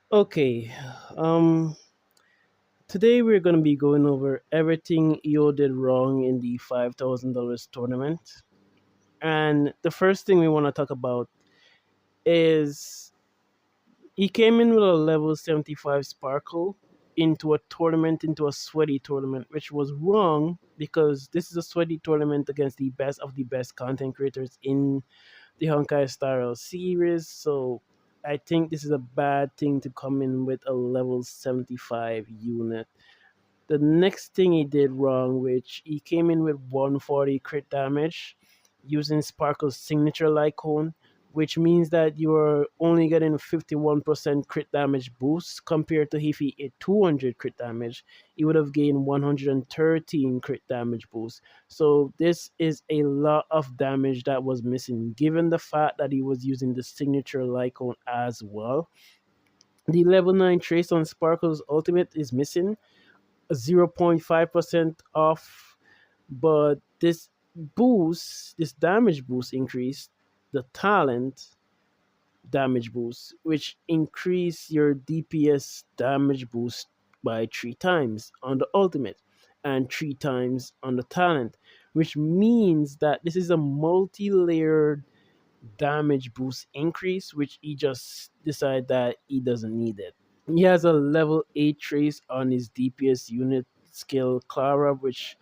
Okay, um, today we're going to be going over everything Io did wrong in the $5,000 tournament. And the first thing we want to talk about is he came in with a level 75 Sparkle into a tournament, into a sweaty tournament, which was wrong because this is a sweaty tournament against the best of the best content creators in the Honkai Star Rail series. So I think this is a bad thing to come in with a level 75 unit. The next thing he did wrong, which he came in with 140 crit damage using Sparkle's signature Lycone, which means that you're only getting 51% crit damage boost compared to if he hit 200 crit damage, he would have gained 113 crit damage boost. So this is a lot of damage that was missing, given the fact that he was using the signature Lycone as well. The level 9 trace on Sparkle's ultimate is missing, 0.5% off, but this damage boost increased the talent damage boost, which increase your DPS damage boost by 3 times on the ultimate and 3 times on the talent, which means that this is a multi-layered damage boost increase, which he just decided that he doesn't need it. He has a level 8 trace on his DPS unit skill Clara, which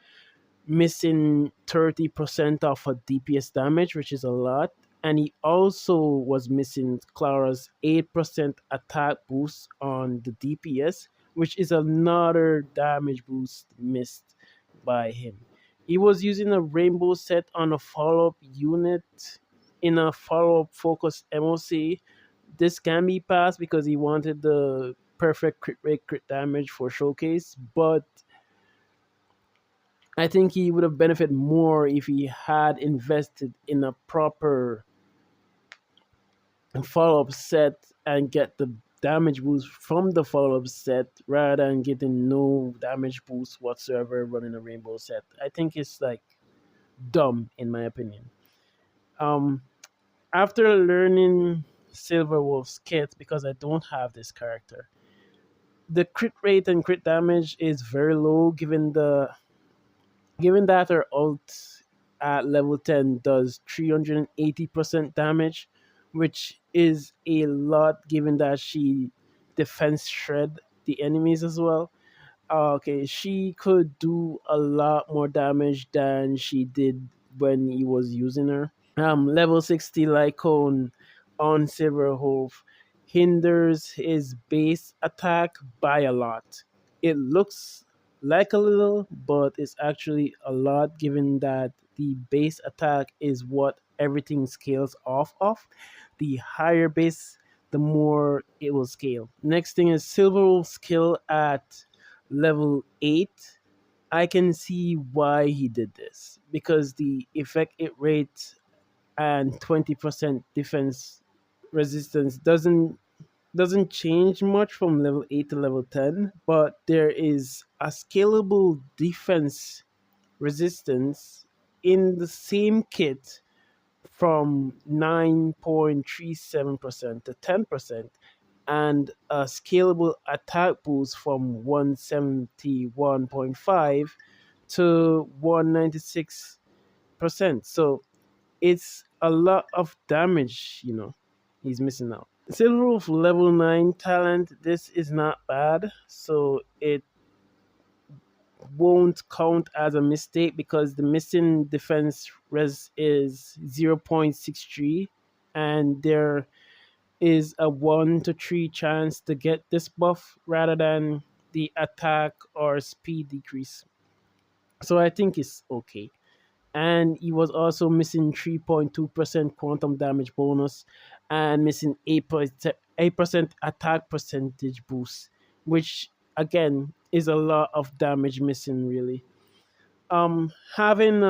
missing 30% of a DPS damage, which is a lot. And he also was missing Clara's 8% attack boost on the DPS, which is another damage boost missed by him. He was using a rainbow set on a follow up unit in a follow up focused MOC. This can be passed because he wanted the perfect crit rate, crit damage for showcase, but I think he would have benefited more if he had invested in a proper follow up set and get the damage boost from the follow up set rather than getting no damage boost whatsoever running a rainbow set. I think it's like dumb in my opinion. Um, After learning Silver Wolf's kit, because I don't have this character, the crit rate and crit damage is very low given that her ult at level 10 does 380% damage, which is a lot given that she defense shred the enemies as well. Okay, she could do a lot more damage than she did when he was using her. Level 60 Lycone on Silverhoof hinders his base attack by a lot. It looks like a little, but it's actually a lot given that the base attack is what everything scales off of. The higher base, the more it will scale. Next thing is Silverwolf skill at level 8. I can see why he did this because the effect it rate and 20% defense resistance doesn't change much from level 8 to level 10, but there is a scalable defense resistance in the same kit from 9.37% to 10%, and a scalable attack boost from 171.5 to 196%. So it's a lot of damage, he's missing out. Silverwolf level 9 talent, this is not bad, so it won't count as a mistake because the missing defense res is 0.63, and there is a 1 to 3 chance to get this buff rather than the attack or speed decrease. So I think it's okay. And he was also missing 3.2% quantum damage bonus and missing 8% attack percentage boost, which again is a lot of damage missing really. Having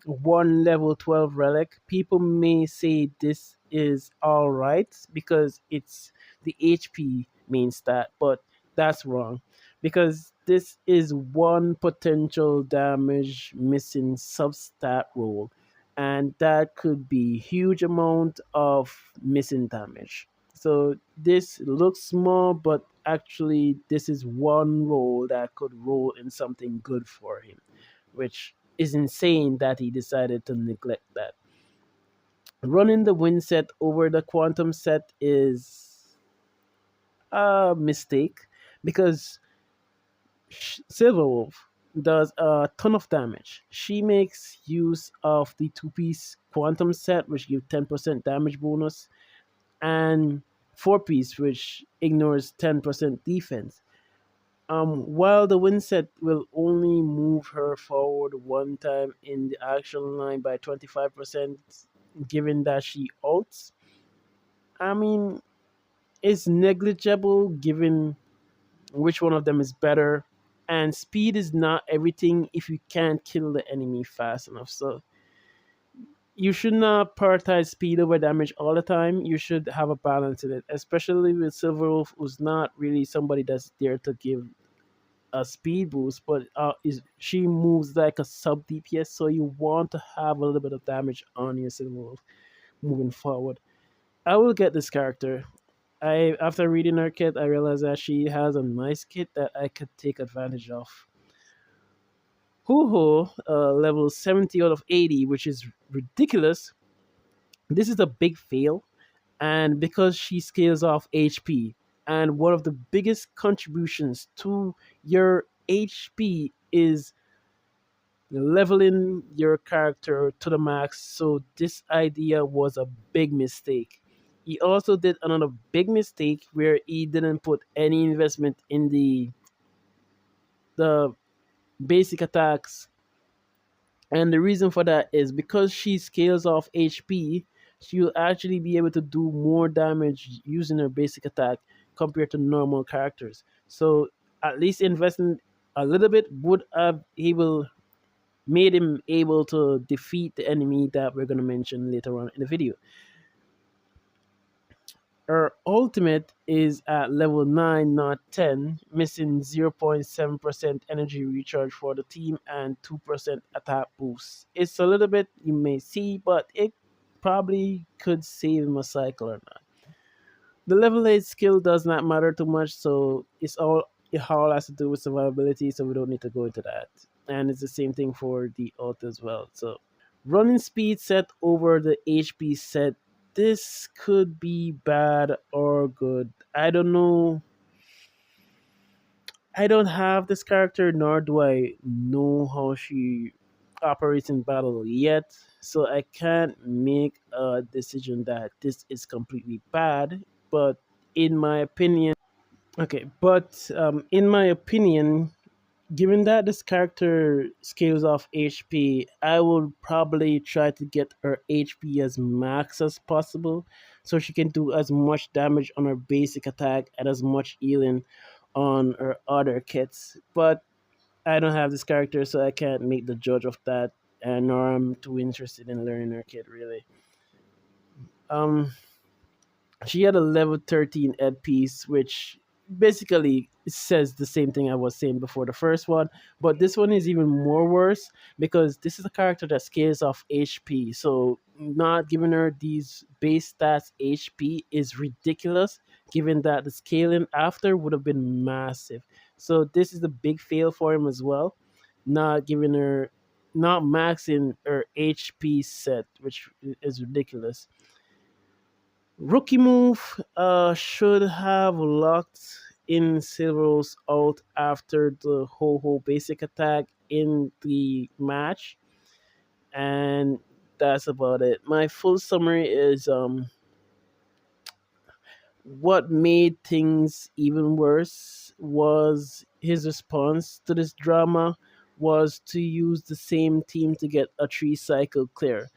one level 12 relic, people may say this is all right because it's the HP main stat, but that's wrong because this is one potential damage missing substat roll, and that could be huge amount of missing damage. So this looks small, but actually, this is one role that could roll in something good for him, which is insane that he decided to neglect that. Running the wind set over the quantum set is a mistake because Silverwolf does a ton of damage. She makes use of the two-piece quantum set, which gives 10% damage bonus, and four-piece, which ignores 10% defense. While the wind set will only move her forward one time in the action line by 25%, given that she ults, I mean, it's negligible given which one of them is better. And speed is not everything if you can't kill the enemy fast enough. So you should not prioritize speed over damage all the time. You should have a balance in it, especially with Silverwolf, who's not really somebody that's there to give a speed boost, but she moves like a sub DPS, so you want to have a little bit of damage on your Silverwolf moving forward. I will get this character. I After reading her kit, I realized that she has a nice kit that I could take advantage of. Huho, level 70 out of 80, which is ridiculous. This is a big fail, and because she scales off HP, and one of the biggest contributions to your HP is leveling your character to the max. So this idea was a big mistake. He also did another big mistake where he didn't put any investment in the basic attacks. And the reason for that is because she scales off HP, she'll actually be able to do more damage using her basic attack compared to normal characters. So at least investing a little bit would have able made him able to defeat the enemy that we're going to mention later on in the video. Her ultimate is at level 9, not 10, missing 0.7% energy recharge for the team and 2% attack boost. It's a little bit you may see, but it probably could save him a cycle or not. The level 8 skill does not matter too much, so it all has to do with survivability, so we don't need to go into that. And it's the same thing for the ult as well. So running speed set over the HP set. This could be bad or good. I don't know. I don't have this character, nor do I know how she operates in battle yet. So I can't make a decision that this is completely bad. But in my opinion, in my opinion, given that this character scales off HP, I will probably try to get her HP as max as possible so she can do as much damage on her basic attack and as much healing on her other kits. But I don't have this character, so I can't make the judge of that, and nor I'm too interested in learning her kit really. Um, she had a level 13 ed piece, which basically says the same thing I was saying before the first one, but this one is even more worse because this is a character that scales off HP. So not giving her these base stats HP is ridiculous, given that the scaling after would have been massive. So this is a big fail for him as well. Not giving her not maxing her HP set, which is ridiculous. Rookie move should have locked in Silver's ult after the Ho-Ho basic attack in the match. And that's about it. My full summary is what made things even worse was his response to this drama was to use the same team to get a 3 cycle clear.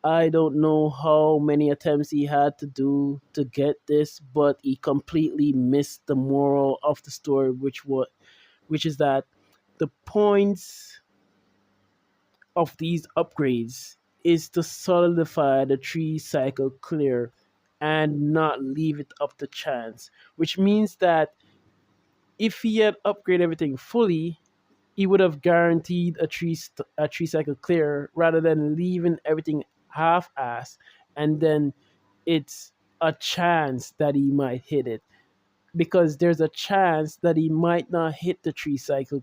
I don't know how many attempts he had to do to get this, but he completely missed the moral of the story, which is that the points of these upgrades is to solidify the 3 cycle clear and not leave it up to chance. Which means that if he had upgraded everything fully, he would have guaranteed a 3 cycle clear rather than leaving everything half ass and then it's a chance that he might hit it, because there's a chance that he might not hit the three cycle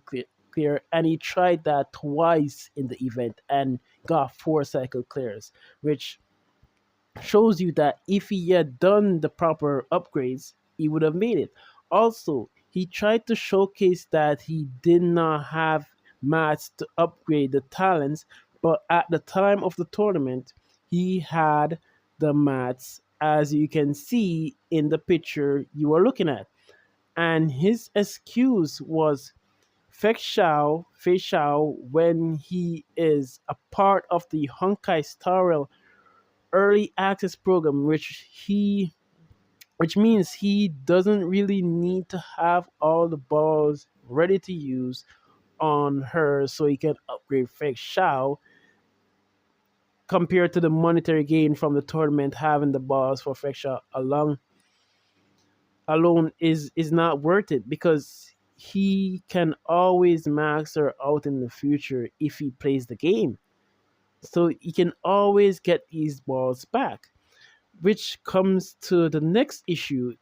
clear, and he tried that twice in the event and got four cycle clears, which shows you that if he had done the proper upgrades, he would have made it. Also, he tried to showcase that he did not have mats to upgrade the talents, but at the time of the tournament, he had the mats, as you can see in the picture you are looking at. And his excuse was Fei Xiao, when he is a part of the Honkai Star Rail early access program, which means he doesn't really need to have all the balls ready to use on her so he can upgrade Fake Shao, compared to the monetary gain from the tournament. Having the balls for Fake Shao alone is not worth it, because he can always max her out in the future if he plays the game. So he can always get these balls back, which comes to the next issue.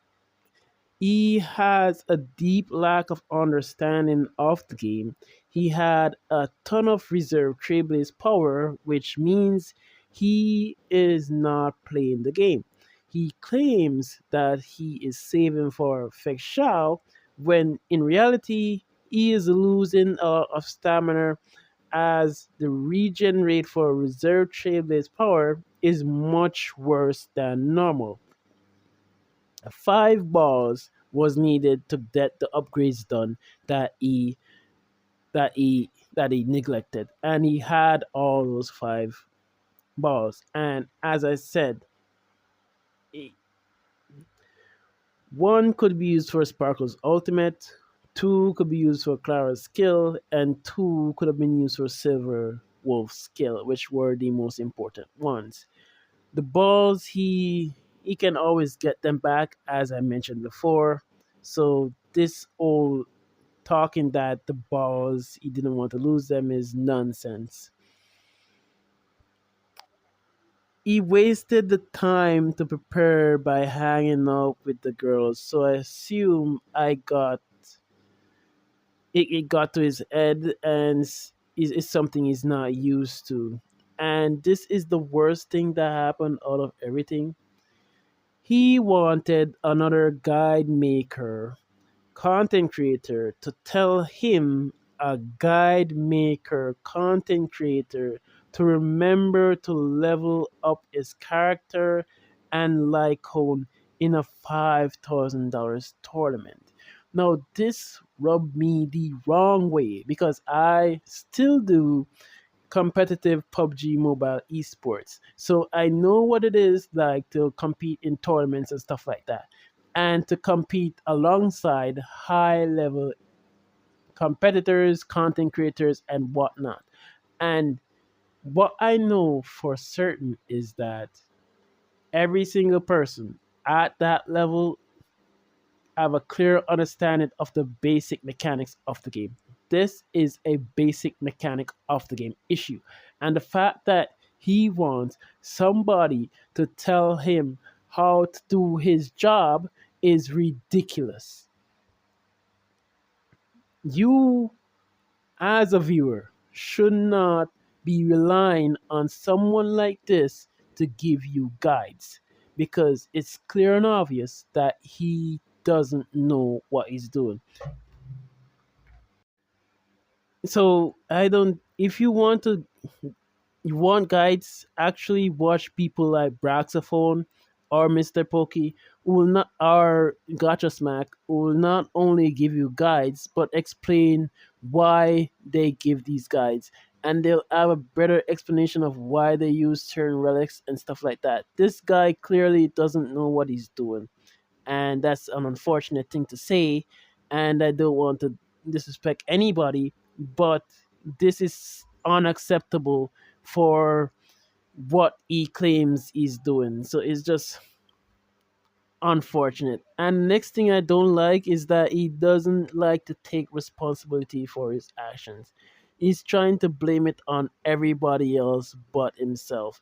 He has a deep lack of understanding of the game. He had a ton of reserve Trailblaze power, which means he is not playing the game. He claims that he is saving for Feng Shao, when in reality he is losing a lot of stamina, as the regen rate for reserve Trailblaze power is much worse than normal. Five balls was needed to get the upgrades done that he neglected, and he had all those five balls. And as I said, i- one could be used for Sparkle's ultimate, two could be used for Clara's skill, and two could have been used for Silver Wolf's skill, which were the most important ones. The balls, he can always get them back, as I mentioned before. So this whole talking that the balls he didn't want to lose them is nonsense. He wasted the time to prepare by hanging out with the girls, so I assume it got to his head, and is something he's not used to. And this is the worst thing that happened out of everything. He wanted another guide maker, content creator, to tell him, a guide maker content creator, to remember to level up his character and Lycone in a $5,000 tournament. Now, this rubbed me the wrong way, because I still do competitive PUBG Mobile esports. So I know what it is like to compete in tournaments and stuff like that, and to compete alongside high level competitors, content creators, and whatnot. And what I know for certain is that every single person at that level have a clear understanding of the basic mechanics of the game. This is a basic mechanic of the game issue. And the fact that he wants somebody to tell him how to do his job is ridiculous. You, as a viewer, should not be relying on someone like this to give you guides, because it's clear and obvious that he doesn't know what he's doing. So I don't. If you want guides, actually watch people like Braxophone or Mr. Pokey, who will not, or Gotcha Smack, who will not only give you guides but explain why they give these guides, and they'll have a better explanation of why they use certain relics and stuff like that. This guy clearly doesn't know what he's doing, and that's an unfortunate thing to say. And I don't want to disrespect anybody, but this is unacceptable for what he claims he's doing. So it's just unfortunate. And next thing I don't like is that he doesn't like to take responsibility for his actions. He's trying to blame it on everybody else but himself,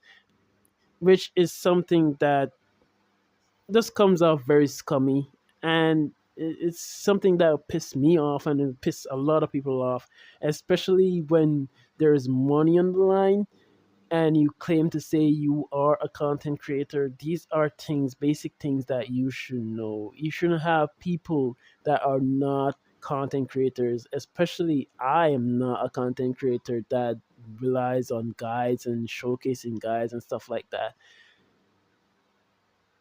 which is something that just comes off very scummy, and it's something that will piss me off and it piss a lot of people off, especially when there is money on the line and you claim to say you are a content creator. These are things, basic things that you should know. You shouldn't have people that are not content creators, especially I am not a content creator that relies on guides and showcasing guides and stuff like that.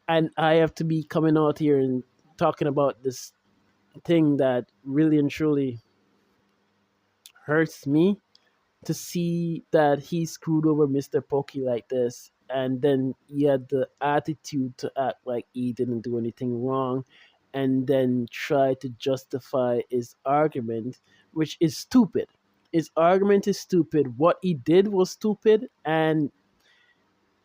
And I have to be coming out here and talking about this thing that really and truly hurts me, to see that he screwed over Mr. Pokey like this, and then he had the attitude to act like he didn't do anything wrong, and then try to justify his argument, which is stupid. His argument is stupid. What he did was stupid, and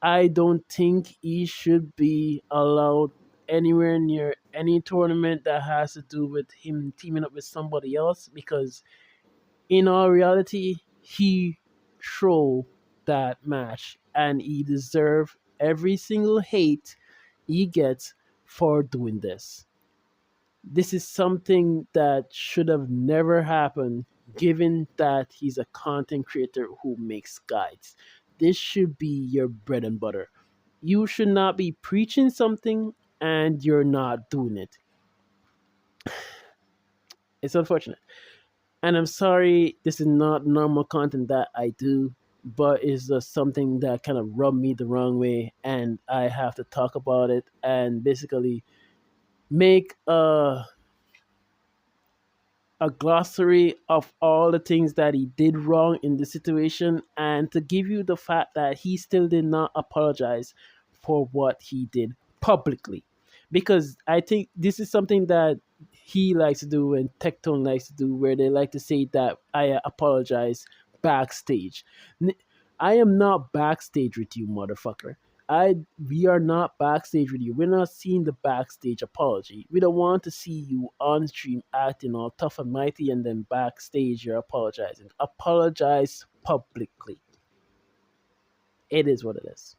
I don't think he should be allowed anywhere near any tournament that has to do with him teaming up with somebody else, because in all reality, he trolled that match and he deserved every single hate he gets for doing this. This is something that should have never happened, given that he's a content creator who makes guides. This should be your bread and butter. You should not be preaching something and you're not doing it. It's unfortunate. And I'm sorry, this is not normal content that I do, but it's just something that kind of rubbed me the wrong way, and I have to talk about it and basically make a glossary of all the things that he did wrong in the situation, and to give you the fact that he still did not apologize for what he did publicly. Because I think this is something that he likes to do and Tectone likes to do, where they like to say that I apologize backstage. I am not backstage with you, motherfucker. We are not backstage with you. We're not seeing the backstage apology. We don't want to see you on stream acting all tough and mighty and then backstage you're apologizing. Apologize publicly. It is what it is.